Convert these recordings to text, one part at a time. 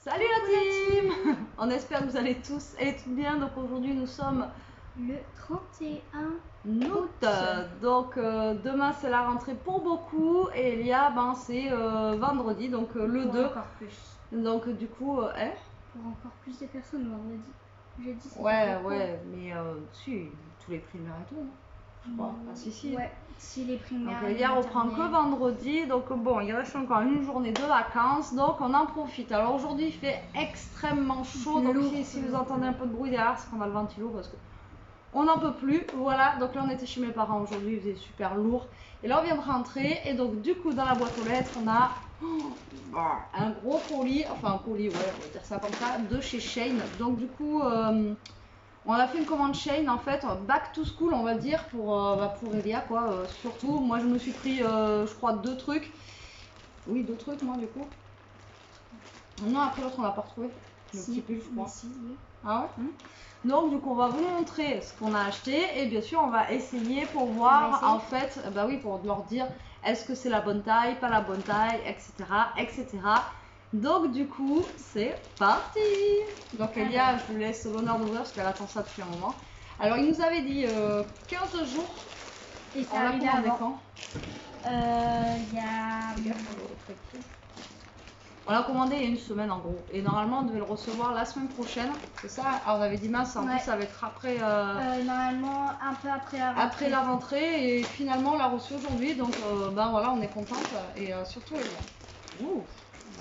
Salut la team. On espère que vous allez tous et toutes bien. Donc aujourd'hui nous sommes le 31 août. Donc demain c'est la rentrée pour beaucoup et Elia c'est vendredi, donc le pour 2. Encore plus. Donc du coup, pour encore plus de personnes vendredi. Jeudi c'est ouais, mais si, tous les primaires et tout. Je crois. Ah si. Ouais, si les primaires. Donc hier on prend que vendredi, donc bon il reste encore une journée de vacances, donc on en profite. Alors aujourd'hui il fait extrêmement chaud, donc si vous entendez un peu de bruit derrière c'est qu'on a le ventilo parce que on n'en peut plus. Voilà, donc là on était chez mes parents aujourd'hui, il faisait super lourd. Et là on vient de rentrer et donc du coup dans la boîte aux lettres on a un gros colis, enfin un colis, ouais on va dire ça comme ça, de chez Shein. Donc du coup on a fait une commande Shein en fait, back to school on va dire pour Elia quoi, surtout. Moi je me suis pris je crois 2 trucs. Oui 2 trucs moi du coup. Non après l'autre on l'a pas retrouvé. Le petit pull je crois. Si, oui. Ah ouais Donc du coup on va vous montrer ce qu'on a acheté et bien sûr on va essayer pour voir en fait, bah oui pour leur dire est-ce que c'est la bonne taille, pas la bonne taille, etc. Donc du coup c'est parti. Donc Elia je vous laisse l'honneur d'ouvrir parce qu'elle attend ça depuis un moment. Alors il nous avait dit 15 jours. Et ça on l'a commandé quand il y a... On l'a commandé il y a une semaine en gros. Et normalement on devait le recevoir la semaine prochaine. C'est ça. Alors on avait dit mince, en plus ça va être après. Normalement un peu après la rentrée. Après la rentrée et finalement on l'a reçu aujourd'hui. Donc ben voilà on est contente. Et surtout ouh.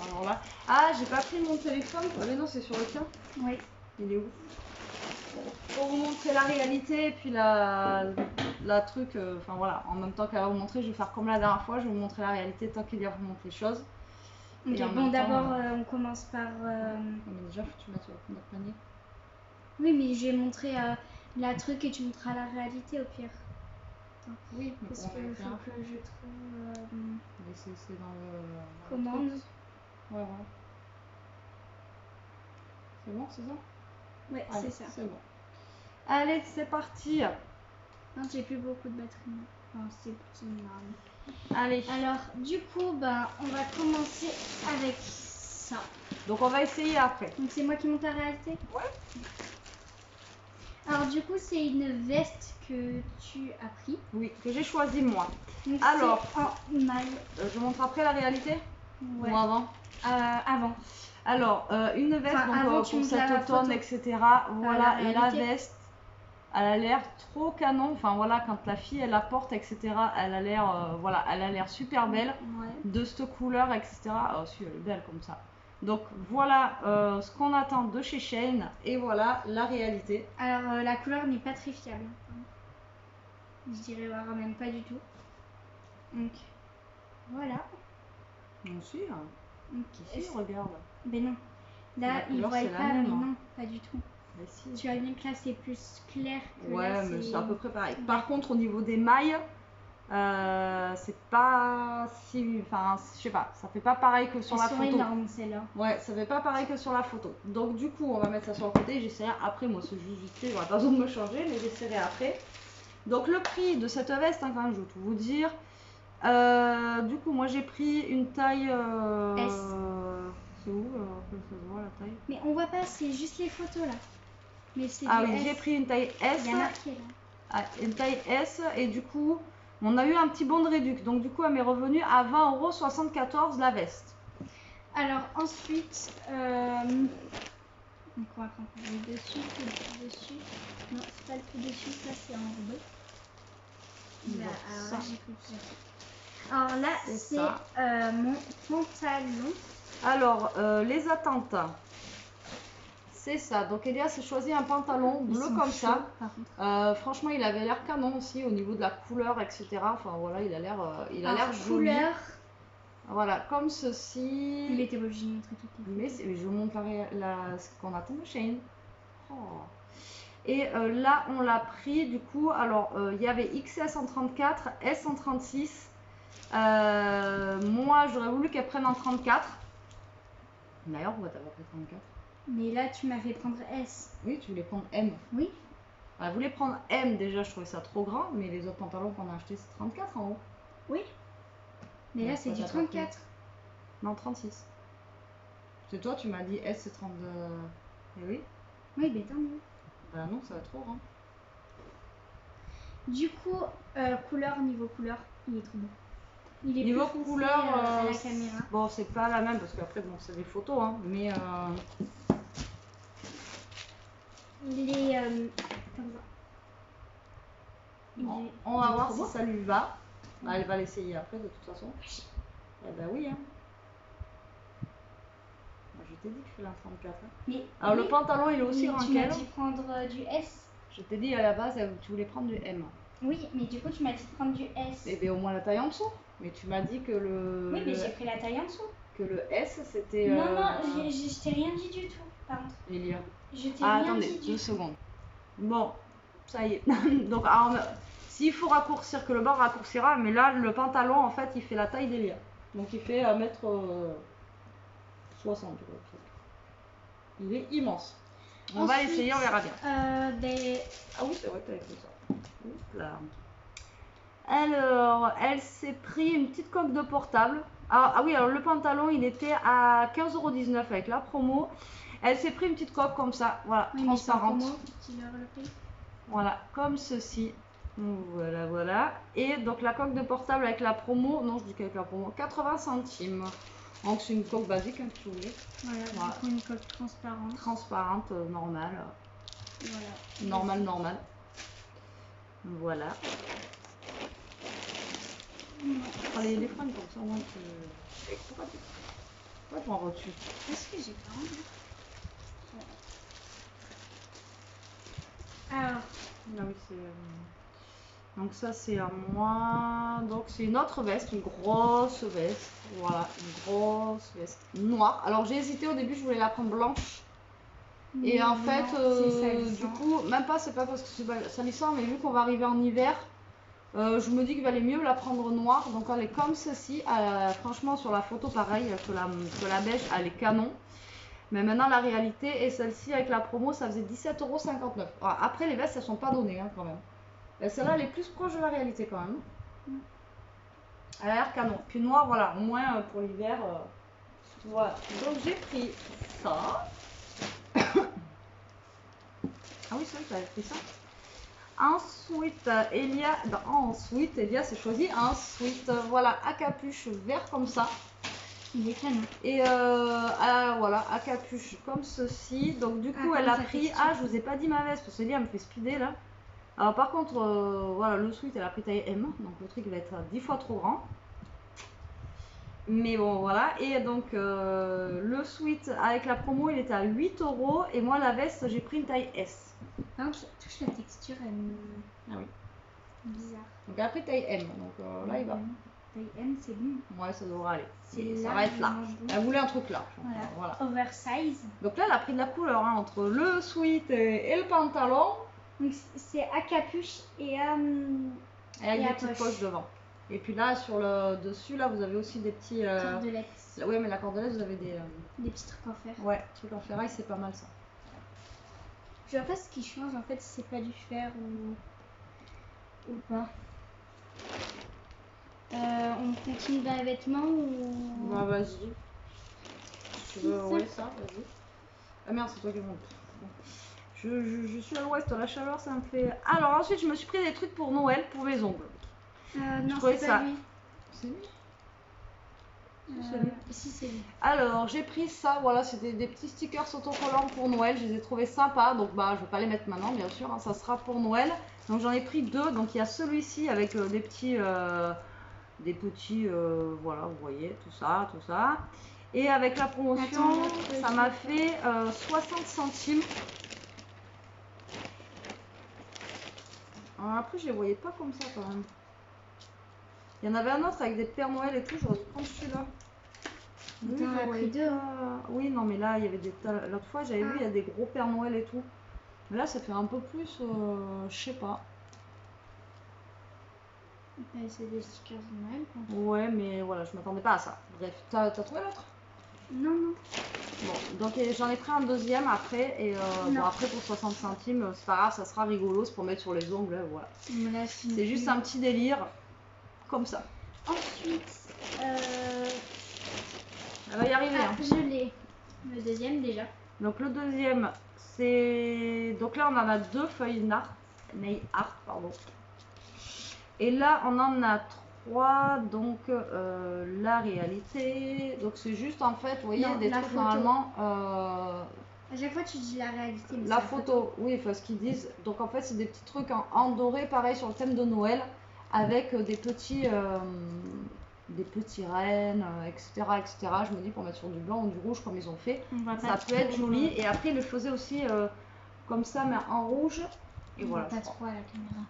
Alors là. Ah j'ai pas pris mon téléphone. Ah mais non c'est sur le tien. Oui. Il est où? Pour vous montrer la réalité et puis la truc. Enfin voilà. En même temps qu'elle va vous montrer, je vais faire comme la dernière fois. Je vais vous montrer la réalité tant qu'il y a vous montre les choses. Ok, bon d'abord on commence par... Mais déjà faut que tu mettes sur le fond de panier. Oui mais je vais montrer la truc et tu montreras la réalité au pire. Attends. Oui, parce qu'il faut que je trouve... Mais c'est dans le... commande. Ouais. C'est bon, c'est ça? Ouais, c'est ça. C'est bon. Allez, c'est parti. Non, j'ai plus beaucoup de batterie. Enfin, c'est petit. Allez. Alors, du coup, on va commencer avec ça. Donc, on va essayer après. Donc, c'est moi qui monte la réalité? Ouais. Alors, du coup, c'est une veste que tu as pris. Oui, que j'ai choisi moi. Donc, alors, en maille. Je montre après la réalité? Ouais. Ou avant? Avant. Alors, une veste donc, pour cet automne, etc. Voilà, la veste. Elle a l'air trop canon. Enfin voilà, quand la fille elle la porte, etc. Elle a l'air, voilà, elle a l'air super belle. Ouais. De cette couleur, etc. Oh si, elle est belle comme ça. Donc voilà ce qu'on attend de chez Shein et voilà la réalité. Alors la couleur n'est pas très fiable. Je dirais même pas du tout. Donc voilà. Non si. Okay. Si, regarde. Mais non. Là, ils voient pas, mais non, pas du tout. Mais si. Tu as vu que là, c'est plus clair que ouais, là, mais c'est à peu près pareil. Par contre, au niveau des mailles, c'est pas si... Enfin, je sais pas, ça fait pas pareil que sur la photo. Elles sont énormes, celles-là. Ouais, ça fait pas pareil que sur la photo. Donc du coup, on va mettre ça sur le côté. J'essaierai après, moi, c'est juste vite fait, j'aurai pas besoin de me changer, mais j'essaierai après. Donc le prix de cette veste, quand même, je vais tout vous dire. Du coup, moi, j'ai pris une taille... S. C'est où ça se voit la taille? Mais on voit pas, c'est juste les photos là. Mais ah oui, j'ai pris une taille S. Il y a marqué là. Ah, une taille S et du coup, on a eu un petit bon de réduc. Donc du coup, elle m'est revenue à 20,74 € la veste. Alors ensuite, donc on va prendre le dessus, le dessus. Non, c'est pas le dessus, ça c'est en bleu. Là, alors j'ai pris plusieurs. Alors là, c'est mon pantalon. Alors, les attentes. C'est ça. Donc Elia s'est choisi un pantalon bleu comme ça. Franchement, il avait l'air canon aussi au niveau de la couleur, etc. Enfin voilà, il a l'air joli. Couleur. Voilà, comme ceci. Il était obligé de montrer toutes les mais je vous montre ce qu'on attend de Shein. Oh. Et là, on l'a pris du coup. Alors, il y avait XS en 34, S en 36. Moi, j'aurais voulu qu'elle prenne en 34. D'ailleurs, pourquoi t'as pas pris 34? Mais là, tu m'as fait prendre S. Oui, tu voulais prendre M. Oui. Elle voulait prendre M, déjà, je trouvais ça trop grand. Mais les autres pantalons qu'on a achetés, c'est 34 en haut. Oui. Mais là, c'est du 34. Non, 36. C'est toi, tu m'as dit S c'est 32. Eh oui. Oui, mais tant mieux. Bah non, ça va trop grand. Du coup, niveau couleur, il est trop beau. Il est Niveau plus foncé, couleur, à la caméra. bon, c'est pas la même parce qu'après, bon, c'est des photos, hein, mais Les. Comme ça. bon, on va voir si ça lui va. Bah, elle va l'essayer après, de toute façon. Eh ben oui, hein. Je t'ai dit que je fais la 34. Hein. Mais, alors oui, le pantalon, il est aussi grand tu qu'elle. m'as dit prendre du S. Je t'ai dit à la base, tu voulais prendre du M. Oui, mais du coup, tu m'as dit de prendre du S. Eh bien, au moins la taille en dessous. Mais tu m'as dit que le... Oui, mais j'ai pris la taille en dessous. Que le S, c'était... Non, je t'ai rien dit du tout, par contre. Elia. Je t'ai rien attendez, dit du 2 tout. secondes. Bon, ça y est. Donc, alors, s'il faut raccourcir, que le bord raccourcira, mais là, le pantalon, en fait, il fait la taille d'Elia. Donc, il fait 1m60. Il est immense. On va essayer, on verra bien. Ah oui, c'est vrai que t'avais fait ça. Oups là. Alors, elle s'est pris une petite coque de portable. Ah oui, alors le pantalon, il était à 15,19 € avec la promo. Elle s'est pris une petite coque comme ça, voilà, oui, transparente. Mais voilà, comme ceci. Voilà, voilà. Et donc la coque de portable avec la promo, non, je dis qu'avec la promo, 80 centimes. Donc c'est une coque basique, hein, si vous voulez. Voilà. Une coque transparente. Transparente, normale. Voilà. Normal. Voilà. Allez, les fringues comme ça, moi, pourquoi tu m'en vas dessus? Est-ce que j'ai pas envie? Alors. Ah oui, c'est... Donc ça, c'est à moi. Donc c'est une autre veste, une grosse veste. Voilà, une grosse veste noire. Alors j'ai hésité au début, je voulais la prendre blanche. Et en fait, du coup, même pas, c'est pas parce que c'est salissant, mais vu qu'on va arriver en hiver, je me dis qu'il valait mieux la prendre noire. Donc elle est comme ceci. Franchement, sur la photo, pareil que la beige, elle est canon. Mais maintenant, la réalité est celle-ci avec la promo, ça faisait 17,59 €. Après, les vestes, elles sont pas données, hein, quand même. Celle-là, elle est plus proche de la réalité, quand même. Elle a l'air canon. Puis noir, voilà, au moins pour l'hiver. Voilà. Donc, j'ai pris ça. Ah oui, c'est vrai que j'avais pris ça. Ensuite, Elia s'est choisi un sweat, voilà, à capuche vert comme ça. Il est canon. Et voilà, à capuche comme ceci. Donc du coup, elle a pris... Ah, je vous ai pas dit ma veste, parce que Elia me fait speeder là. Alors par contre, voilà, le sweat, elle a pris taille M. Donc le truc va être 10 fois trop grand. Mais bon, voilà. Et donc, le sweat avec la promo, il était à 8 €. Et moi, la veste, j'ai pris une taille S. Par contre, touche la texture, elle me... Ah oui. Bizarre. Donc après taille M. Donc là, il va. Taille M, c'est bon. Ouais, ça devrait aller. Ça là, va être large. Elle voulait un truc large. Voilà. Oversize. Donc là, elle a pris de la couleur hein, entre le sweat et le pantalon. Donc c'est à capuche et à avec des petites poches devant. Et puis là, sur le dessus, là, vous avez aussi des petits... cordelettes. Oui, mais la cordelette, vous avez des petits trucs en fer. Ouais, trucs en ferraille, c'est pas mal ça. Je vois pas ce qui change en fait, si c'est pas du fer ou pas. On continue dans les vêtements ou... Bah vas-y. Tu veux ouais ça, vas-y. Ah merde, c'est toi qui monte. Je suis à l'ouest, la chaleur ça me fait... Alors ensuite je me suis pris des trucs pour Noël, pour mes ongles. Non, c'est pas lui. C'est lui Si, c'est lui. Alors j'ai pris ça, voilà, c'était des petits stickers autocollants pour Noël, je les ai trouvés sympas, donc bah je vais pas les mettre maintenant bien sûr, hein, ça sera pour Noël. Donc j'en ai pris deux, donc il y a celui-ci avec des petits, voilà, vous voyez, tout ça. Et avec la promotion, ça m'a fait 60 centimes. Alors après je les voyais pas comme ça quand même. Il y en avait un autre avec des Pères Noël et tout, j'aurais dû prendre celui-là. T'en as pris deux. Oui, non, mais là, il y avait des... L'autre fois, j'avais vu, il y a des gros Pères Noël et tout. Mais là, ça fait un peu plus, je sais pas. C'est des stickers de Noël, quoi. Ouais, mais voilà, je m'attendais pas à ça. Bref, t'as trouvé l'autre? Non. Bon, donc j'en ai pris un deuxième après, et bon, après pour 60 centimes, c'est pas grave, ça sera rigolo, c'est pour mettre sur les ongles, voilà. C'est juste un petit délire, comme ça. Ensuite, elle va y arriver. Hein. Je l'ai. le deuxième déjà. Donc le deuxième, c'est... Donc là, on en a 2 feuilles nail art, pardon. Et là, on en a 3, donc la réalité. Donc c'est juste en fait, vous voyez, Non, des la trucs photo. normalement... À chaque fois, tu dis la réalité. Mais la photo, oui, parce qu'ils disent. Donc en fait, c'est des petits trucs en doré, pareil sur le thème de Noël, avec des petits rennes, etc., etc. Je me dis pour mettre sur du blanc ou du rouge comme ils ont fait, ça peut être joli. Et après, ils le faisaient aussi comme ça, mais en rouge. Et on voilà. voit pas trop à la caméra.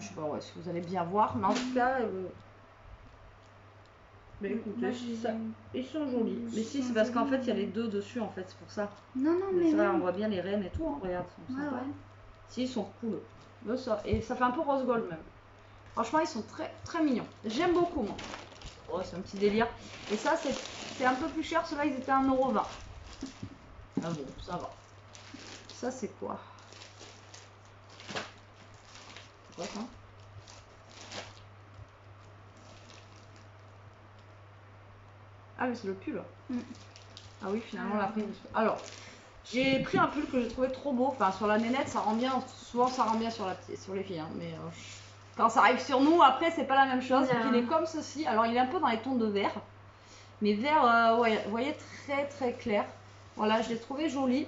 Je sais pas ouais, si vous allez bien voir, mais en tout cas. Mais écoutez, moi, ils sont jolis. Mais si, c'est parce qu'en fait, il y a les 2 dessus, en fait, c'est pour ça. Non, mais c'est vrai, non. on voit bien les rennes et tout, hein, regarde, ils sont sympas. Ouais. Si, ils sont cool. Et ça fait un peu rose gold même. Franchement, ils sont très très mignons. J'aime beaucoup, moi. Oh, c'est un petit délire. Et ça, c'est un peu plus cher. Ceux-là, ils étaient à 1,20 €. Ah bon, ça va. Ça, c'est quoi? C'est quoi ça? Ah, mais c'est le pull. Ah oui, finalement, on l'a pris. Alors, j'ai pris un pull que j'ai trouvé trop beau. Enfin, sur la nénette, ça rend bien. Souvent, ça rend bien sur les filles. Hein. Mais quand ça arrive sur nous, après, c'est pas la même chose. Et puis, il est comme ceci. Alors, il est un peu dans les tons de vert. Mais vert, ouais, vous voyez, très très clair. Voilà, je l'ai trouvé joli.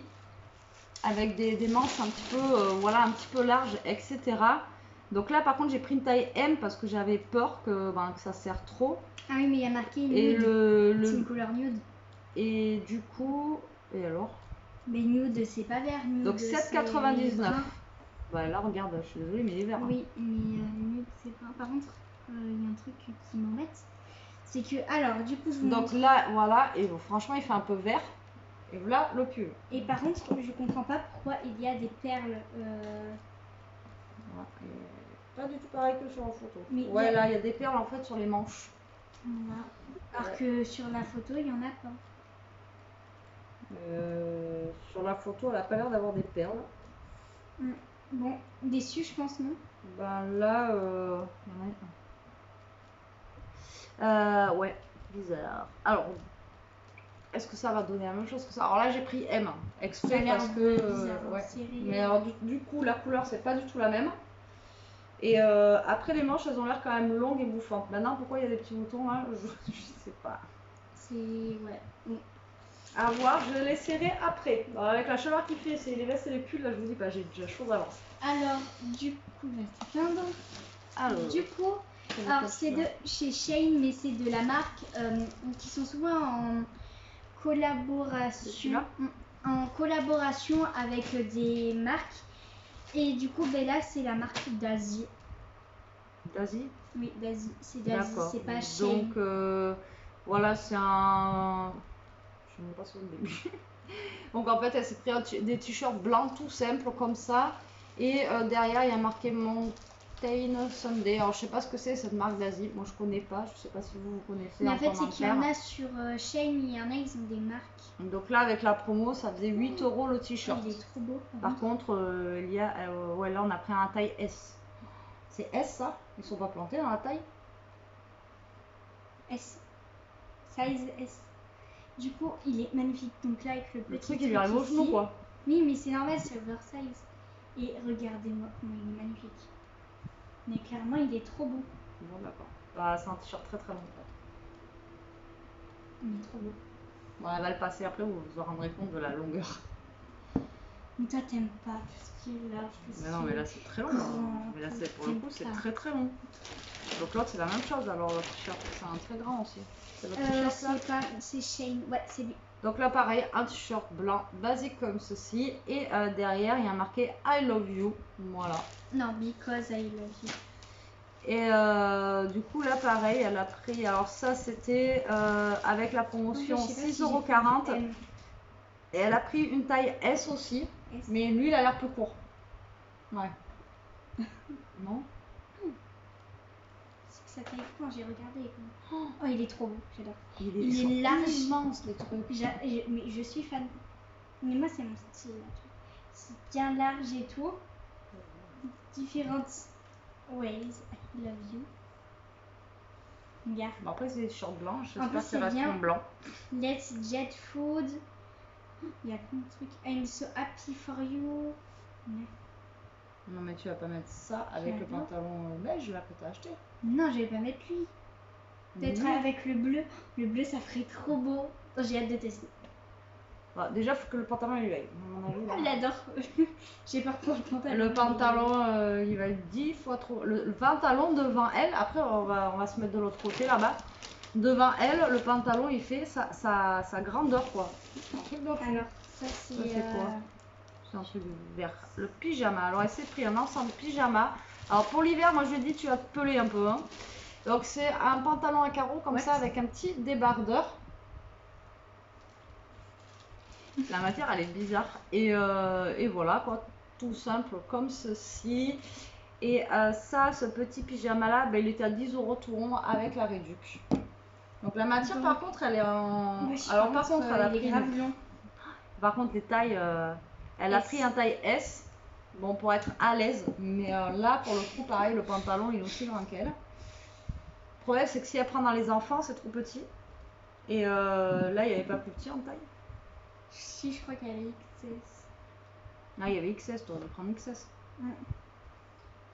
Avec des manches un petit peu, voilà, un petit peu larges, etc. Donc là, par contre, j'ai pris une taille M parce que j'avais peur que ça serre trop. Ah oui, mais il y a marqué nude. Et c'est une couleur nude. Et du coup, et alors? Mais nude, c'est pas vert. Nude, donc 7,99. Bah là, regarde, je suis désolée, mais il est vert. Oui, mais nude, c'est pas. Par contre, il y a un truc qui m'embête. C'est que, alors, du coup, je vous donc montre. Là, voilà, et franchement, il fait un peu vert. Et voilà le pull. Et par contre, je comprends pas pourquoi il y a des perles. Pas du tout pareil que sur la photo. Mais ouais, là, il y a des perles en fait sur les manches. Voilà. Alors que sur la photo, il y en a pas. Sur la photo, elle a pas l'air d'avoir des perles. Bon, déçu, je pense, non? Ben là, il y en a un. Ouais, bizarre. Alors, est-ce que ça va donner la même chose que ça? Alors là, j'ai pris M, exprès parce que. Ouais. Mais alors, du coup, la couleur, c'est pas du tout la même. Et après, les manches, elles ont l'air quand même longues et bouffantes. Maintenant, pourquoi il y a des petits boutons là? Je sais pas. C'est. Ouais. À voir, je l'essaierai après. Alors, avec la chaleur qu'il fait, c'est les vestes et les pulls, là, je vous dis pas, j'ai déjà chaud d'avance. Alors, du coup, là, c'est plein d'autres. Alors, du coup, alors c'est de chez Shein, mais c'est de la marque qui sont souvent en collaboration. En collaboration avec des marques. Et du coup, ben là, c'est la marque d'Asie. D'Asie? Oui, d'Asie. C'est d'Asie, c'est pas Shein. Donc, voilà, c'est un. Je ne sais pas sur le début. Donc, en fait, elle s'est pris des t-shirts blancs tout simples comme ça. Et derrière, il y a marqué Mountain Sunday. Alors, je sais pas ce que c'est cette marque d'Asie. Moi, je connais pas. Je sais pas si vous connaissez. Mais en fait, c'est qu'il y en a sur Shein, il y en a, ils ont des marques. Donc là, avec la promo, ça faisait 8 € le t-shirt. Il est trop beau. Par contre, il y a. Ouais, là, on a pris un taille S. C'est S ça? Ils sont pas plantés dans la taille? S. Size S. Du coup, il est magnifique. Donc là, avec le petit truc, il lui arrive au genou, quoi. Oui, mais c'est normal, c'est oversize. Et regardez-moi comment il est magnifique. Mais clairement, il est trop beau. Bon, d'accord. Bah, c'est un t-shirt très très long. Il est trop beau. Bon, elle va le passer après, vous vous rendrez compte de la longueur. Mais toi, t'aimes pas tout ce qui est large. Mais non, mais là, c'est très long. Mais là, pour le coup, c'est très très long. Donc l'autre, c'est la même chose. Alors, le t-shirt, c'est un très grand aussi. C'est le t-shirt là? C'est Shein. Ouais, c'est lui. Donc là, pareil, un t-shirt blanc basique comme ceci. Et derrière, il y a marqué I love you. Voilà. Non, because I love you. Et du coup, là, pareil, elle a pris. Alors, ça, c'était avec la promotion 6,40 €. Et elle a pris une taille S aussi. Mais lui, il a l'air plus court. Ouais. Non? Sa taille quand j'ai regardé. Oh, il est trop beau, j'adore. Il est large, immense les trucs. Mais je suis fan. Mais moi, c'est mon style. C'est bien large et tout. Différentes ways. I love you. Regarde. Bon, après, c'est des t-shirts blancs. En J'espère plus, qu'ils c'est bien. resteront blancs. Let's Jet Food. Il y a plein de trucs. I'm so happy for you. Ouais. Non, mais tu vas pas mettre ça avec le J'adore. pantalon beige là que t'as acheté. Non, je vais pas mettre lui. Peut-être Oui. avec le bleu. Le bleu, ça ferait trop beau. J'ai hâte de tester. Bon, déjà, il faut que le pantalon il lui aille. À mon avis, là. Je l'adore. J'ai peur pour le pantalon. Le pantalon, il va être 10 fois trop. Le pantalon devant elle, après, on va se mettre de l'autre côté là-bas. Devant elle, le pantalon, il fait sa grandeur, quoi. Un truc de fou. Alors, ça, c'est. Ça, c'est quoi? C'est un truc vert. Le pyjama. Alors, elle s'est pris un ensemble pyjama. Alors, pour l'hiver, moi, je lui ai dit, tu vas te peler un peu. Hein. Donc, c'est un pantalon à carreaux comme ça, avec un petit débardeur. La matière, elle est bizarre. Et voilà, quoi. Tout simple, comme ceci. Et ça, ce petit pyjama-là, ben, il était à 10 € tout rond avec la réduc. Donc, la matière, par contre, elle est en... Alors, par contre, elle a pris... Par contre, les tailles... Elle a pris un taille S. Bon, pour être à l'aise. Mais là, pour le coup, pareil, le pantalon, il est aussi grand qu'elle. Le problème, c'est que si elle prend dans les enfants, c'est trop petit. Et là, il n'y avait pas plus petit en taille. Si, je crois qu'elle est XS. Ah, il y avait XS, tu aurais dû prendre XS. Ouais.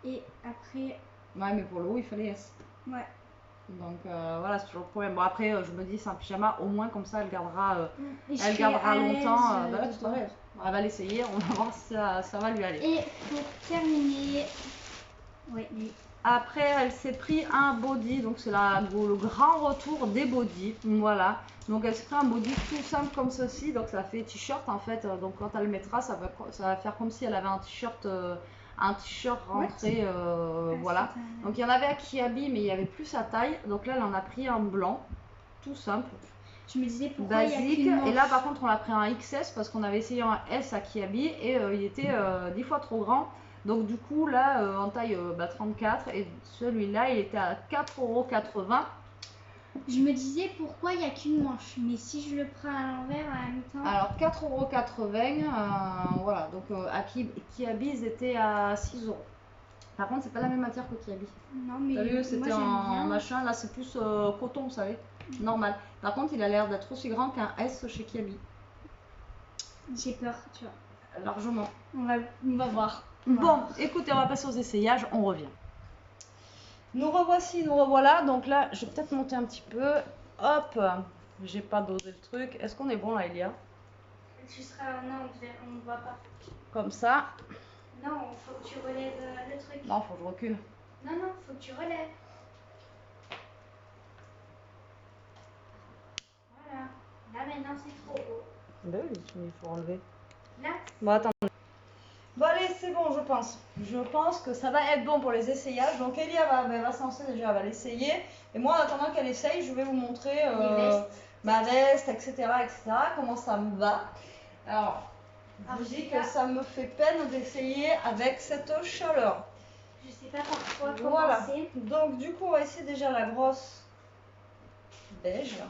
Et après... Ouais, mais pour le haut, il fallait S. Ouais. Donc voilà, c'est toujours le problème. Bon, après, je me dis, c'est un pyjama, au moins comme ça, elle gardera, longtemps. Bah là, tout pareil. Elle va l'essayer, on va voir si ça va lui aller. Et pour terminer... Ouais, lui. Après, elle s'est pris un body, donc c'est le grand retour des bodys. Voilà. Donc elle s'est pris un body tout simple comme ceci, donc ça fait t-shirt en fait. Donc quand elle le mettra, ça va faire comme si elle avait un t-shirt rentré. Voilà. Donc il y en avait à Kiabi, mais il n'y avait plus sa taille. Donc là, elle en a pris un blanc, tout simple. Je me disais pourquoi basique. Il y a et là, par contre, on l'a pris un XS parce qu'on avait essayé un S à Kiabi et il était 10 fois trop grand. Donc du coup là en taille 34 et celui-là il était à 4,80 €. Je me disais pourquoi il n'y a qu'une manche, mais si je le prends à l'envers à la mi-temps. Alors 4,80 €, voilà, donc à Kiabi ils étaient à 6 €. Par contre c'est pas la même matière que Kiabi. Non mais t'as vu, c'était en machin, là c'est plus coton vous savez, normal. Par contre il a l'air d'être aussi grand qu'un S chez Kiabi. J'ai peur, tu vois. Largement. On va voir. Bon, écoutez, on va passer aux essayages, on revient. Nous revoici, nous revoilà. Donc là, je vais peut-être monter un petit peu. Hop, j'ai pas dosé le truc. Est-ce qu'on est bon là, Elia? Tu seras... Non, on ne voit pas. Comme ça. Non, faut que tu relèves le truc. Non, faut que je recule. Non, faut que tu relèves. Voilà. Là maintenant, c'est trop haut. Ben oui, il faut enlever. Là. Bon, attends. Bon allez, c'est bon, je pense. Je pense que ça va être bon pour les essayages. Donc Elia va se lancer déjà, elle va l'essayer. Et moi, en attendant qu'elle essaye, je vais vous montrer ma veste, etc., comment ça me va. Alors, je dis que ça me fait peine d'essayer avec cette chaleur. Je sais pas par quoi commencer. Voilà. Donc du coup, on va essayer déjà la grosse beige.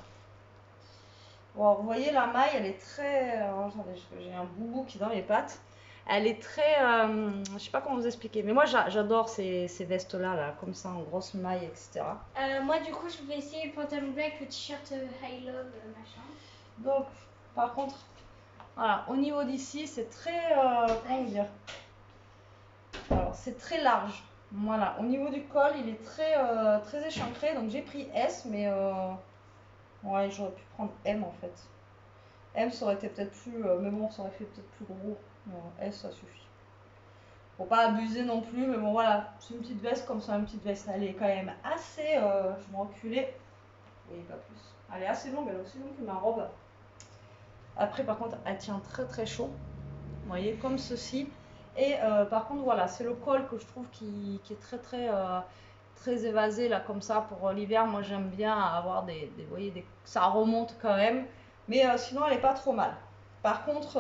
Bon, vous voyez, la maille, elle est très... attendez, j'ai un boubou qui est dans les pattes. Elle est très... je sais pas comment vous expliquer, mais moi j'adore ces vestes-là, là, comme ça, en grosse maille, etc. Moi, du coup, je vais essayer le pantalon blanc avec le t-shirt High Love, machin. Donc, par contre, voilà, au niveau d'ici, c'est très... comment dire? Alors, c'est très large. Voilà, au niveau du col, il est très échancré, donc j'ai pris S, mais... ouais, j'aurais pu prendre M, en fait. M, ça aurait été peut-être plus... mais bon, ça aurait fait peut-être plus gros. Non, S, ça suffit. Faut pas abuser non plus, mais bon, voilà. C'est une petite veste comme ça, une petite veste. Elle est quand même assez... je vais reculer. Oui, pas plus. Elle est assez longue, elle est aussi longue que ma robe. Après, par contre, elle tient très très chaud. Vous voyez, comme ceci. Et par contre, voilà, c'est le col que je trouve qui est très évasé, là, comme ça, pour l'hiver. Moi, j'aime bien avoir vous voyez, ça remonte quand même. Mais sinon, elle est pas trop mal. Par contre,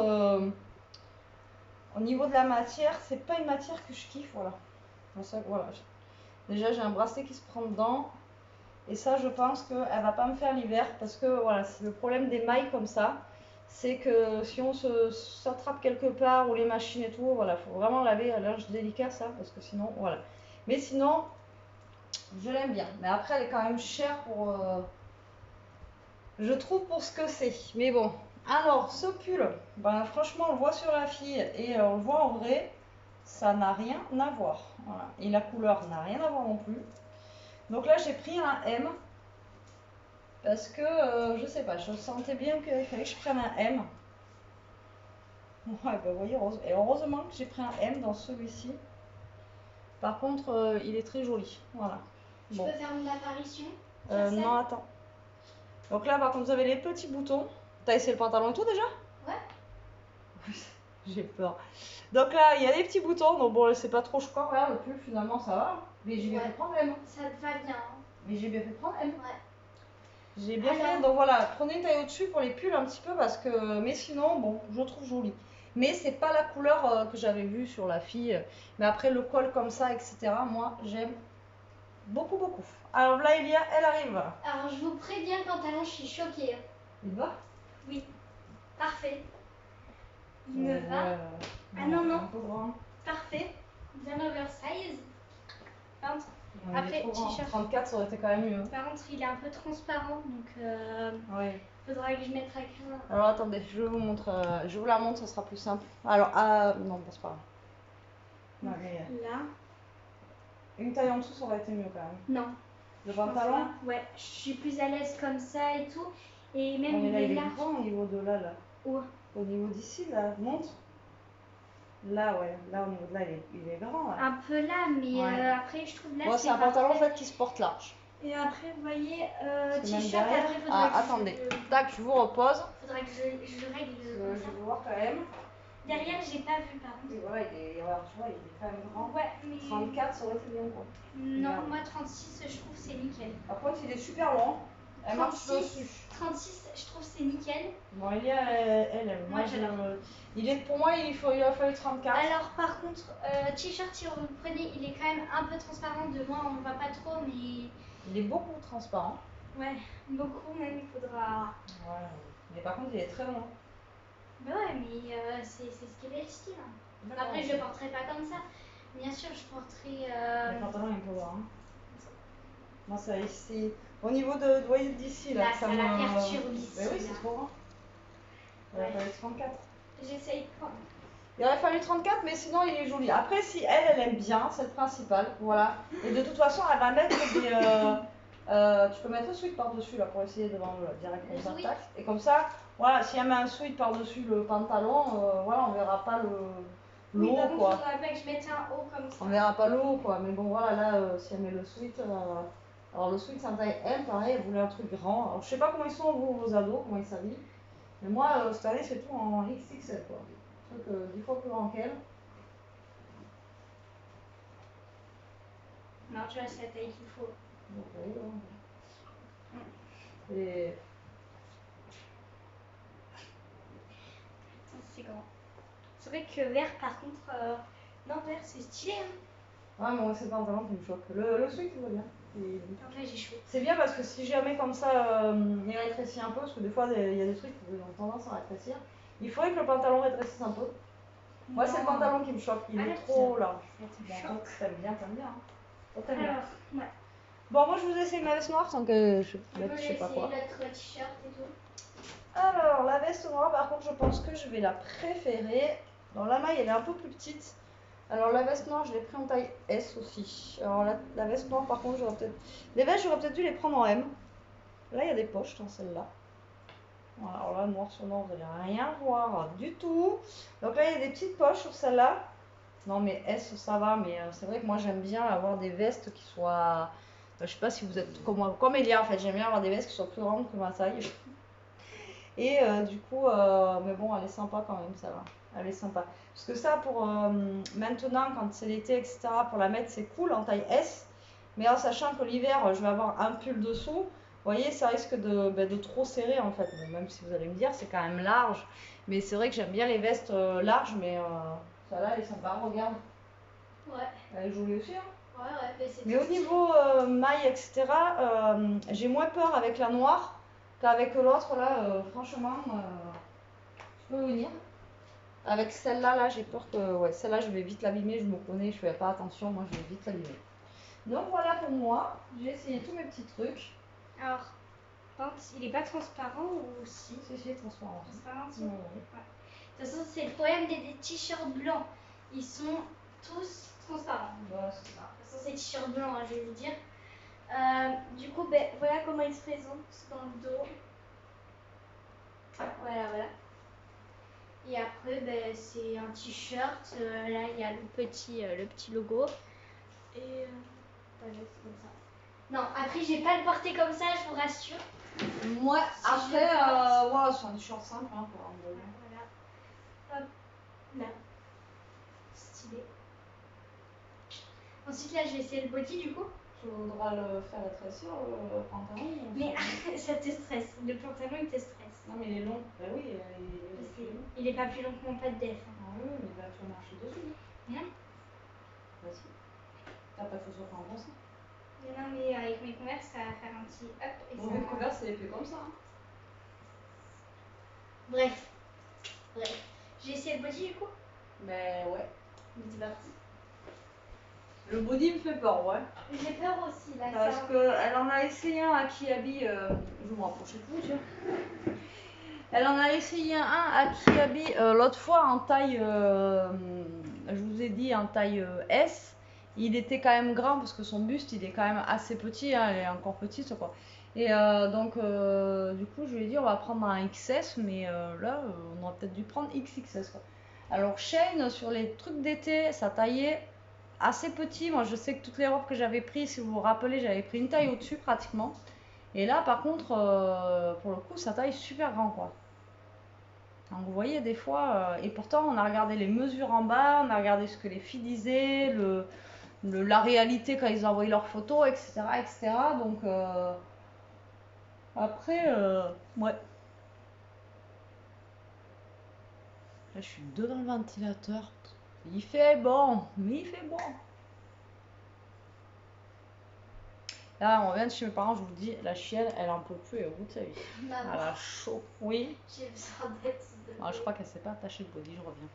au niveau de la matière, c'est pas une matière que je kiffe, voilà. Ça, voilà. Déjà, j'ai un bracelet qui se prend dedans. Et ça, je pense qu'elle va pas me faire l'hiver parce que voilà, c'est le problème des mailles comme ça. C'est que si on s'attrape quelque part ou les machines et tout, voilà, faut vraiment laver à linge délicat ça parce que sinon, voilà. Mais sinon, Je l'aime bien. Mais après, elle est quand même chère pour... je trouve pour ce que c'est. Mais bon. Alors, ce pull, ben, franchement, on le voit sur la fille et on le voit en vrai. Ça n'a rien à voir. Voilà. Et la couleur n'a rien à voir non plus. Donc là, j'ai pris un M. Parce que, je sais pas, je sentais bien qu'il fallait que je prenne un M. Ouais, ben vous voyez, et heureusement que j'ai pris un M dans celui-ci. Par contre, il est très joli. Voilà. Je Bon. peux faire une apparition Non, attends. Donc là, par contre, vous avez les petits boutons. T'as essayé le pantalon et tout déjà? Ouais. J'ai peur. Donc là, il y a les petits boutons. Donc bon, c'est pas trop choquant. Regarde, le pull, finalement, ça va. Mais j'ai bien fait de prendre M. Ça te va bien. Mais j'ai bien fait de prendre M. Ouais. J'ai bien fait. Donc voilà, prenez une taille au-dessus pour les pulls un petit peu parce que. Mais sinon, bon, je le trouve joli. Mais c'est pas la couleur que j'avais vue sur la fille. Mais après, le col comme ça, etc. Moi, j'aime beaucoup, beaucoup. Alors là, elle arrive. Alors, je vous préviens, pantalon, je suis choquée. Il va? Oui. Parfait. Il me va. Ah non, non. un peu grand. Parfait. Bien oversize. Par contre, Non, après, t-shirt. 34, ça aurait été quand même mieux. Par contre, il est un peu transparent, donc oui. Faudra que je mette à crin. Alors attendez, je vous montre, je vous la montre, ça sera plus simple. Alors, non, c'est pas grave. Non, mais, là. Une taille en dessous, ça aurait été mieux quand même. Non. Le pantalon? Ouais, je suis plus à l'aise comme ça et tout. Et même mais là, il est large. grand au niveau de là. Où? Au niveau d'ici, là, montre. Là, ouais, là, au niveau de là, il est grand. Là. Un peu là, mais ouais. Après, je trouve là, c'est un pantalon en fait qui se porte large. Et après, vous voyez, t-shirt, après, attendez, tac, je vous repose. Faudrait que je règle. Je vais voir quand même. Derrière, j'ai pas vu par contre. Et voilà, tu vois, il est quand même grand. Ouais, mais... 34, ça aurait été bien quoi. Non, moi 36, je trouve c'est nickel. Par contre, il est super long. Elle marche dessus. 36, je trouve c'est nickel. Bon, il y a elle. Moi, pour moi, il a fallu 34. Alors, par contre, t-shirt, si vous le prenez, il est quand même un peu transparent. De loin, on ne voit pas trop, mais. Il est beaucoup transparent. Ouais, beaucoup même, il faudra. Ouais, mais par contre, il est très long. Bah ouais, mais c'est ce qui est le style. Après, je le porterai pas comme ça. Bien sûr, je porterai. Le pantalon est un peu grand. Moi, ça ici. Au niveau de voyez d'ici, là, ça la perturbe ici. Mais oui, c'est trop grand. Il aurait fallu 34. J'essaye de prendre. Il aurait fallu 34, mais sinon il est joli. Après, si elle aime bien, c'est le principal. Voilà. Et de toute façon, elle va mettre des. Tu peux mettre un sweat par-dessus là pour essayer de vendre direct comme ça. Tac. Et comme ça, voilà, si elle met un sweat par-dessus le pantalon, voilà, on verra pas le haut quoi. Il faudrait pas que je mette un haut comme ça. On verra pas le haut quoi. Mais bon, voilà, là, si elle met le sweat. Alors le sweat c'est un taille M, pareil, elle voulait un truc grand. Alors je sais pas comment ils sont vos ados, comment ils s'habillent. Mais moi, cette année, c'est tout en XXL quoi. 10 fois plus grand qu'elle. Non, tu vois, c'est la taille qu'il faut. Okay, et... C'est grand. C'est vrai que vert, par contre, non, vert, c'est stylé. Hein. Ouais, moi, c'est le pantalon qui me choque. Le sweat, il va bien. En fait, j'ai chaud. C'est bien parce que si jamais comme ça, il rétrécit un peu, parce que des fois, il y a des trucs qui ont tendance à rétrécir, il faudrait que le pantalon rétrécisse un peu. Moi, c'est le pantalon qui me choque, il est trop large. Bon, t'aimes bien, t'aimes bien. Alors, ouais. Bon, moi, je vous essaye ma veste noire sans que je sais pas quoi. L'autre t-shirt et tout. Alors, la veste noire, par contre, je pense que je vais la préférer. Dans la maille, elle est un peu plus petite. Alors, la veste noire, je l'ai pris en taille S aussi. Alors, la veste noire, par contre, les vestes, j'aurais peut-être dû les prendre en M. Là, il y a des poches dans celle-là. Voilà, alors là, noir sur noir, vous n'allez rien voir du tout. Donc là, il y a des petites poches sur celle-là. Non, mais S, ça va, mais c'est vrai que moi, j'aime bien avoir des vestes qui soient... je sais pas si vous êtes comme moi, comme Elia, en fait. J'aime bien avoir des vestes qui soient plus grandes que ma taille. Et du coup, mais bon, elle est sympa quand même, ça va. Elle est sympa. Parce que ça, pour maintenant, quand c'est l'été, etc., pour la mettre, c'est cool en taille S. Mais en sachant que l'hiver, je vais avoir un pull dessous, vous voyez, ça risque de trop serrer en fait. Bon, même si vous allez me dire, c'est quand même large. Mais c'est vrai que j'aime bien les vestes larges, mais celle-là, elle est sympa, regarde. Ouais. Elle est jolie aussi, hein. Ouais, mais au niveau maille, etc., j'ai moins peur avec la noire qu'avec l'autre, là, franchement, je peux venir. Avec celle-là, j'ai peur que, ouais, celle-là, je vais vite l'abîmer, je me connais, je fais pas attention, moi, je vais vite l'abîmer. Donc voilà pour moi, j'ai essayé tous mes petits trucs. Alors, il est pas transparent ou si? C'est transparent. Transparent, si. Ouais. De toute façon, c'est le problème des t-shirts blancs. Ils sont tous transparents. Bah, c'est ça. De toute façon, c'est t-shirts blancs, hein, je vais vous dire. Du coup, ben, voilà comment il se présente dans le dos. Voilà, voilà. Et après, ben, c'est un t-shirt. Là, il y a le petit logo. Et voilà, c'est comme ça. Non, après, je vais pas le porter comme ça, je vous rassure. Ouais, Si après, voilà, c'est un t-shirt simple, hein, pour un peu. Voilà. Hop, là. Stylé. Ensuite, là, je vais essayer le body, du coup. Tu voudras le faire rétrécir, le pantalon. Mais ça te stresse. Le pantalon, il te stresse. Non, mais il est long. Bah oui, il est pas plus long que mon pas de def. Ah oui, mais bah, tu vas marcher dessus. Non. Vas-y. T'as pas de chaussures pour en penser. Non, mais avec mes converses, ça va faire un petit hop. Et bon, mes converses, c'est fait comme ça. Hein. Bref. J'ai essayé le body, du coup. Ben ouais. C'est parti. Le body me fait peur, ouais. J'ai peur aussi, là. Parce qu'elle en a essayé un à Kiabi. Je vais me rapprocher de vous, tiens. Elle en a essayé un à Kiabi l'autre fois en taille, je vous ai dit en taille S. Il était quand même grand parce que son buste il est quand même assez petit, hein, elle est encore petite quoi. Et donc du coup je lui ai dit on va prendre un XS, mais là on aurait peut-être dû prendre XXS quoi. Alors Shein sur les trucs d'été ça taillait assez petit. Moi je sais que toutes les robes que j'avais prises, si vous vous rappelez, j'avais pris une taille au-dessus pratiquement. Et là par contre pour le coup ça taille super grand quoi. Donc vous voyez des fois, et pourtant on a regardé les mesures en bas, on a regardé ce que les filles disaient, la réalité quand ils ont envoyé leurs photos, etc. etc. Donc après, ouais. Là je suis devant le ventilateur. Il fait bon, mais il fait bon. Là on vient de chez mes parents, je vous dis, la chienne elle en peut plus, elle est au bout de sa vie. Elle a chaud. Oui. J'ai besoin d'aide. Je crois qu'elle s'est pas attachée le body, je reviens.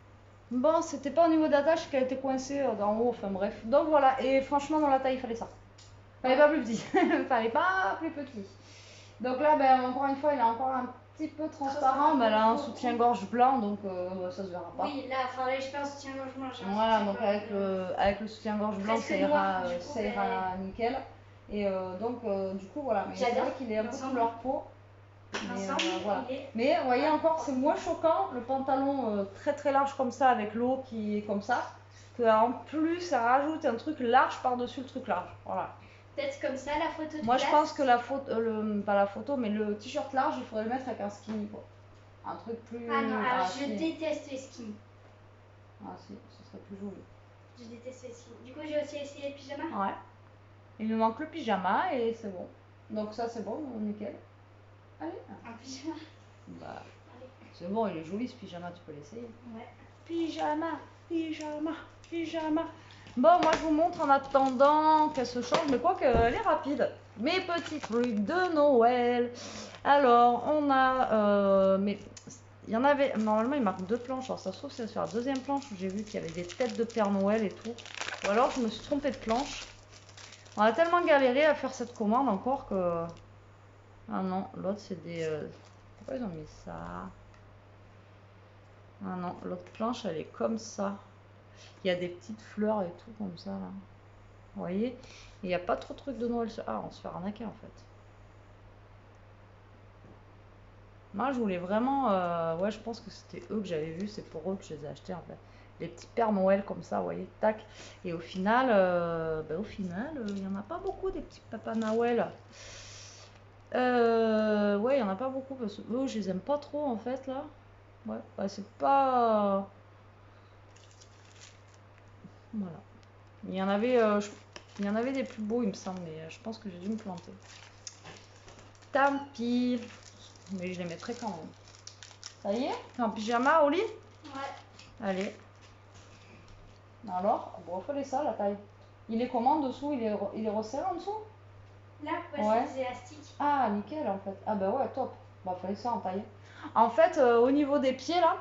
Bon, c'était pas au niveau d'attache qu'elle était coincée d'en haut, enfin bref. Donc voilà, et franchement dans la taille il fallait ça. Fallait pas plus petit. Fallait pas plus petit. Donc là, ben, encore une fois, il est encore un petit peu transparent, mais elle a un soutien-gorge blanc, donc ça se verra pas. Oui, là, enfin là, je pense soutien-gorge blanc. Voilà, donc avec le soutien-gorge blanc, ça ira nickel. Et donc du coup voilà, mais c'est vrai qu'il est un peu couleur peau. Mais, voilà. Mais vous voyez encore, c'est moins choquant le pantalon très très large comme ça avec l'eau qui est comme ça, qu'en plus ça rajoute un truc large par-dessus le truc large. Voilà. Peut-être comme ça la photo de Moi je pense que la photo, pas la photo, mais le t-shirt large, il faudrait le mettre avec un skinny quoi. Un truc plus. Ah non, alors je déteste les skinny. Ah si, ce serait plus joli. Je déteste les skinny. Du coup, j'ai aussi essayé le pyjama. Ouais. Il me manque le pyjama et c'est bon. Donc ça c'est bon, nickel. Allez. Un pyjama. Bah, c'est bon, il est joli ce pyjama, tu peux l'essayer. Ouais. Pyjama, pyjama, pyjama. Bon, moi je vous montre en attendant qu'elle se change, mais quoi qu'elle est rapide. Mes petits trucs de Noël. Alors, on a. Mais il y en avait. Normalement, il marque 2 planches. Alors, ça se trouve, c'est sur la deuxième planche où j'ai vu qu'il y avait des têtes de Père Noël et tout. Ou alors, je me suis trompée de planche. On a tellement galéré à faire cette commande encore que. Ah non, l'autre c'est des. Pourquoi ils ont mis ça? Ah non, l'autre planche elle est comme ça. Il y a des petites fleurs et tout comme ça là. Vous voyez? Il n'y a pas trop de trucs de Noël. Ah, on se fait arnaquer en fait. Moi je voulais vraiment. Ouais, je pense que c'était eux que j'avais vu. C'est pour eux que je les ai achetés en fait. Les petits Pères Noël comme ça, vous voyez? Tac. Et au final, il n'y en a pas beaucoup des petits Papa Noël. Ouais, il n'y en a pas beaucoup parce que eux, je les aime pas trop en fait là. Ouais, bah, c'est pas. Voilà. Il y en avait des plus beaux, il me semble, mais je pense que j'ai dû me planter. Tant pis. Mais je les mettrai quand même. Ça y est? T'es en pyjama au lit? Ouais. Allez. Alors, bon, fallait ça la taille. Il est comment dessous? Il est resserré en dessous? Là, ouais. C'est des élastiques. Ah, nickel en fait. Ah bah ouais, top. Bah, fallait ça en taille. En fait, au niveau des pieds là,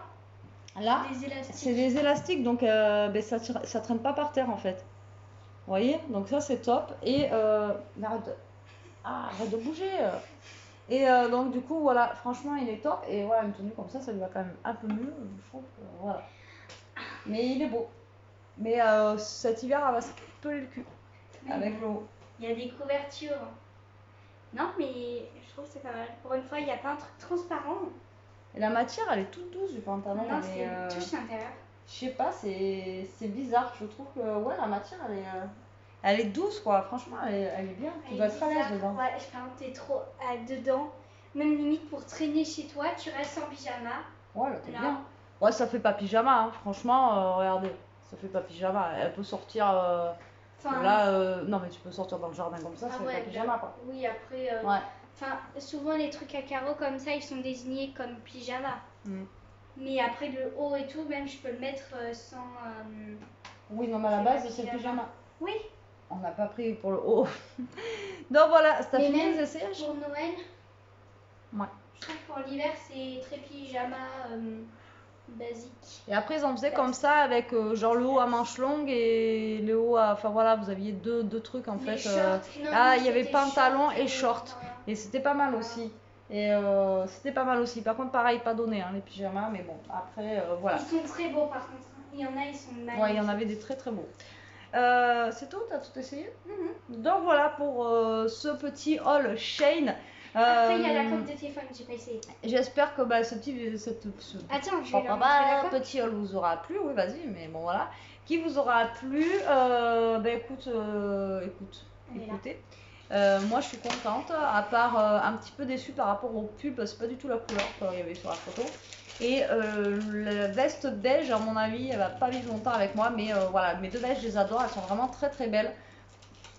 c'est des élastiques, donc ça traîne pas par terre en fait. voyez, donc ça c'est top. Et arrête de bouger. Et donc du coup voilà, franchement il est top. Et voilà, une tenue comme ça lui va quand même un peu mieux, je trouve. Voilà. Mais il est beau. Mais cet hiver, elle va se peler le cul avec l'eau. Il y a des couvertures. Non, mais je trouve que c'est pas mal. Pour une fois, il n'y a pas un truc transparent. Et la matière, elle est toute douce du pantalon. Non, c'est touche l'intérieur. Je sais pas, c'est bizarre. Je trouve que ouais, la matière, elle est douce, quoi. Franchement, elle est bien. Tu dois être à l'aise dedans. Ouais, je pense que t'es trop dedans. Même limite pour traîner chez toi, tu restes en pyjama. Ouais, t'es bien. Ouais, ça fait pas pyjama, hein. Franchement, regardez. Ça fait pas pyjama. Elle peut sortir. Là, non, mais tu peux sortir dans le jardin comme ça, ça fait pas pyjama, quoi. Oui, après. Ouais. Enfin, souvent les trucs à carreaux comme ça, ils sont désignés comme pyjama. Mais après le haut et tout, même je peux le mettre sans. Oui, non, mais à la base, c'est pyjama. Oui. On n'a pas pris pour le haut. Donc voilà, c'est fini les essayages. Pour Noël. Ouais. Je trouve que pour l'hiver, c'est très pyjama basique. Et après, ils en faisaient comme ça avec genre le haut à manches longues et le haut à. Enfin voilà, vous aviez deux trucs en fait. Il y avait pantalon et short. Et c'était pas mal aussi. Et c'était pas mal aussi. Par contre, pareil, pas donné les pyjamas, mais bon, après, voilà. Ils sont très beaux par contre. Il y en a, ils sont magnifiques. Ouais, il y en avait des très très beaux. C'est tout, t'as tout essayé? Donc voilà pour ce petit haul Shein. Après, il y a la coque de téléphone, j'ai pas essayé. J'espère que ce Attends, je vais leur montrer la coque. petit haul vous aura plu, oui, vas-y, mais bon voilà. Qui vous aura plu, écoutez. Moi, je suis contente, à part un petit peu déçue par rapport au pull, c'est pas du tout la couleur qu'il y avait sur la photo. Et la veste beige, à mon avis, elle va pas vivre longtemps avec moi, mais voilà, mes deux vestes, je les adore, elles sont vraiment très très belles.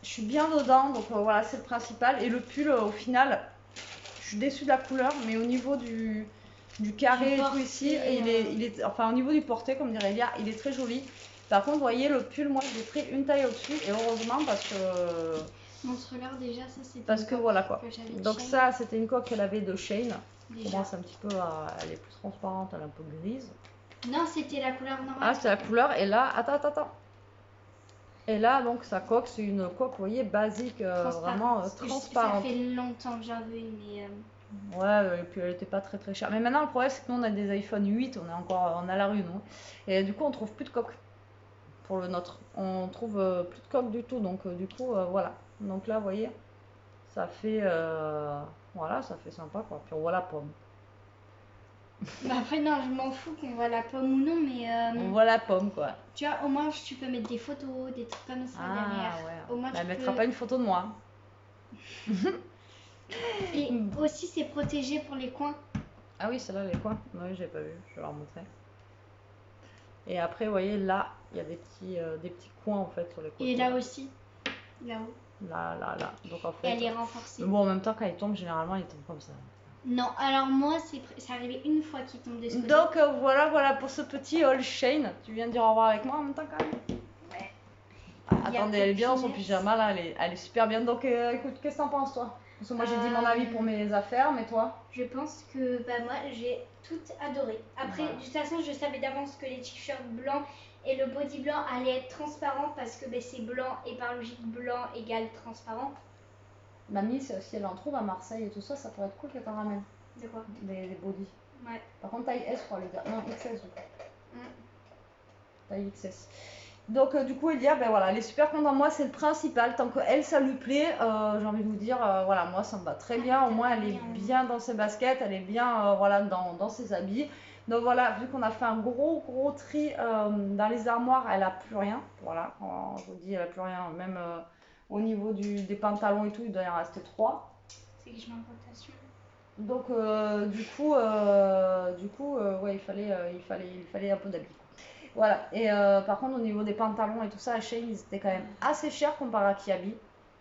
Je suis bien dedans, donc voilà, c'est le principal. Et le pull, au final, je suis déçue de la couleur, mais au niveau du carré et tout ici, il est, enfin au niveau du porté, comme dirait Elia, il est très joli. Par contre, vous voyez, le pull, moi, j'ai pris une taille au-dessus, et heureusement, parce que... Montre-leur déjà, ça c'était. Parce que voilà quoi. Donc ça, c'était une coque qu'elle avait de Shein. Déjà. Commence un petit peu elle est plus transparente, elle est un peu grise. Non, c'était la couleur normale. Ah, c'est la couleur. Et là, attends. Et là, donc sa coque, c'est une coque, vous voyez, basique, vraiment transparente. Ça fait longtemps que j'en veux une, mais. Ouais, et puis elle était pas très très chère. Mais maintenant, le problème, c'est que nous, on a des iPhone 8, on a la rue, nous. Et du coup, on trouve plus de coque pour le nôtre. On trouve plus de coque du tout. Donc, du coup, voilà. Donc là, vous voyez, ça fait voilà, ça fait sympa quoi. Puis on voit la pomme. Bah après non, je m'en fous qu'on voit la pomme ou non, mais on voit la pomme quoi. Tu vois, au moins tu peux mettre des photos, des trucs comme ça derrière. Ouais. Au moins, elle mettra pas une photo de moi. Et aussi c'est protégé pour les coins. Ah oui, c'est là les coins. Oui, j'ai pas vu. Je vais leur montrer. Et après, vous voyez là, il y a des petits coins en fait sur les côtés. Et là aussi, là-haut. Là. Donc en fait. Et elle est renforcée. Bon, en même temps, quand il tombe, généralement, il tombe comme ça. Non, alors moi, c'est arrivé une fois qu'il tombe de ce côté. Donc voilà pour ce petit haul Shein. Tu viens de dire au revoir avec moi en même temps quand même. Ouais. Attendez, elle est bien dans son pyjama là, elle est super bien. Donc écoute, qu'est-ce que t'en penses toi? Parce que moi j'ai dit mon avis pour mes affaires, mais toi? Je pense que moi j'ai tout adoré. Après, de toute façon, je savais d'avance que les t-shirts blancs et le body blanc allaient être transparents parce que c'est blanc et par logique blanc égale transparent. Mamie, si elle en trouve à Marseille et tout ça, ça pourrait être cool qu'elle t'en ramène. De quoi? Des bodys. Ouais. Par contre, taille S, je crois, lui dire. Non, XS, du coup. Taille XS. Donc, du coup, Elia, ben voilà, elle est super contente. Moi, c'est le principal. Tant qu'elle, ça lui plaît, j'ai envie de vous dire, voilà, moi, ça me va très bien. Au moins, elle est bien dans ses baskets, elle est bien, voilà, dans ses habits. Donc, voilà, vu qu'on a fait un gros tri dans les armoires, elle a plus rien. Voilà, je vous dis, elle a plus rien. Même au niveau des pantalons et tout, il doit y en rester 3. C'est que je m'importation. Donc, du coup, ouais, il fallait un peu d'habits. Voilà, et par contre, au niveau des pantalons et tout ça, à Shein, ils étaient quand même assez chers comparé à Kiabi.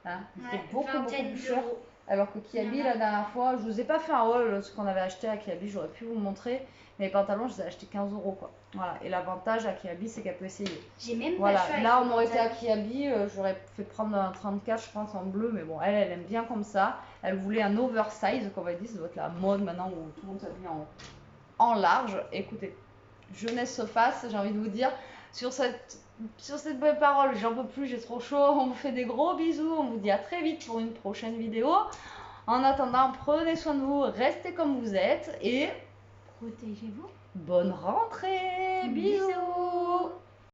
Hein, c'était beaucoup plus cher. Alors que Kiabi, la dernière fois, je vous ai pas fait un haul, ce qu'on avait acheté à Kiabi, j'aurais pu vous le montrer. Mais les pantalons, je les ai achetés 15 € quoi. Voilà, et l'avantage à Kiabi, c'est qu'elle peut essayer. J'ai même voilà, là, on aurait été à Kiabi, j'aurais fait prendre un 34, je pense, en bleu, mais bon, elle aime bien comme ça. Elle voulait un oversize, comme elle dit, ça doit être la mode maintenant où tout le monde s'habille en large. Écoutez, jeunesse se fasse, j'ai envie de vous dire. sur cette belle parole, j'en peux plus, j'ai trop chaud. On vous fait des gros bisous. On vous dit à très vite pour une prochaine vidéo. En attendant, prenez soin de vous, restez comme vous êtes et protégez-vous. bonne rentrée. Bisous.